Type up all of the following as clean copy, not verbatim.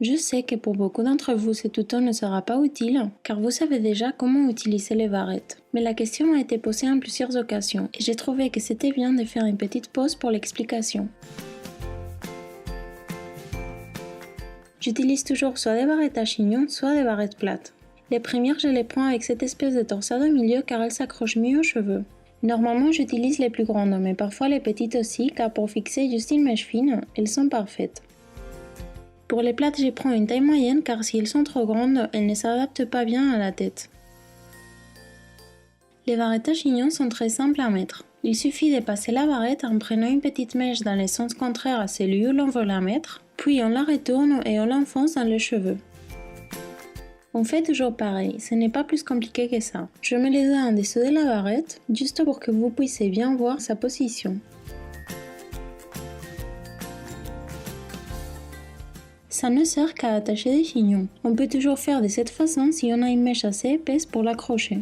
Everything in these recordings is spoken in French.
Je sais que pour beaucoup d'entre vous, ce tuto ne sera pas utile, car vous savez déjà comment utiliser les barrettes. Mais la question m'a été posée en plusieurs occasions, et j'ai trouvé que c'était bien de faire une petite pause pour l'explication. J'utilise toujours soit des barrettes à chignon, soit des barrettes plates. Les premières, je les prends avec cette espèce de torsade au milieu car elles s'accrochent mieux aux cheveux. Normalement, j'utilise les plus grandes, mais parfois les petites aussi, car pour fixer juste une mèche fine, elles sont parfaites. Pour les plates, je prends une taille moyenne car si elles sont trop grandes, elles ne s'adaptent pas bien à la tête. Les barrettes à chignon sont très simples à mettre. Il suffit de passer la barrette en prenant une petite mèche dans le sens contraire à celui où l'on veut la mettre, puis on la retourne et on l'enfonce dans les cheveux. On fait toujours pareil, ce n'est pas plus compliqué que ça. Je mets les doigts en dessous de la barrette, juste pour que vous puissiez bien voir sa position. Ça ne sert qu'à attacher des chignons. On peut toujours faire de cette façon si on a une mèche assez épaisse pour l'accrocher.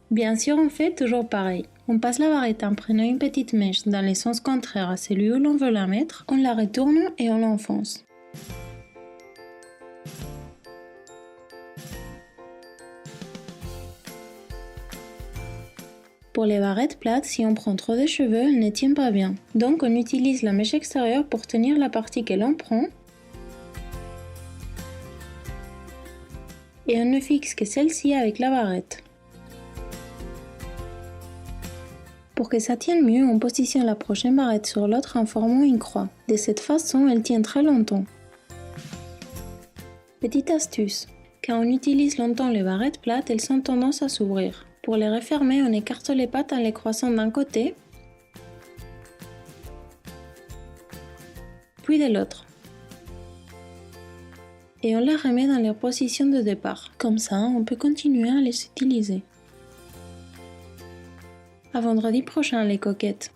Bien sûr, on fait toujours pareil. On passe la barrette en prenant une petite mèche dans le sens contraire à celui où l'on veut la mettre, on la retourne et on l'enfonce. Pour les barrettes plates, si on prend trop de cheveux, elles ne tiennent pas bien. Donc on utilise la mèche extérieure pour tenir la partie que l'on prend. Et on ne fixe que celle-ci avec la barrette. Pour que ça tienne mieux, on positionne la prochaine barrette sur l'autre en formant une croix. De cette façon, elle tient très longtemps. Petite astuce, quand on utilise longtemps les barrettes plates, elles ont tendance à s'ouvrir. Pour les refermer, on écarte les pattes en les croisant d'un côté, puis de l'autre. Et on les remet dans leur position de départ. Comme ça, on peut continuer à les utiliser. À vendredi prochain les coquettes!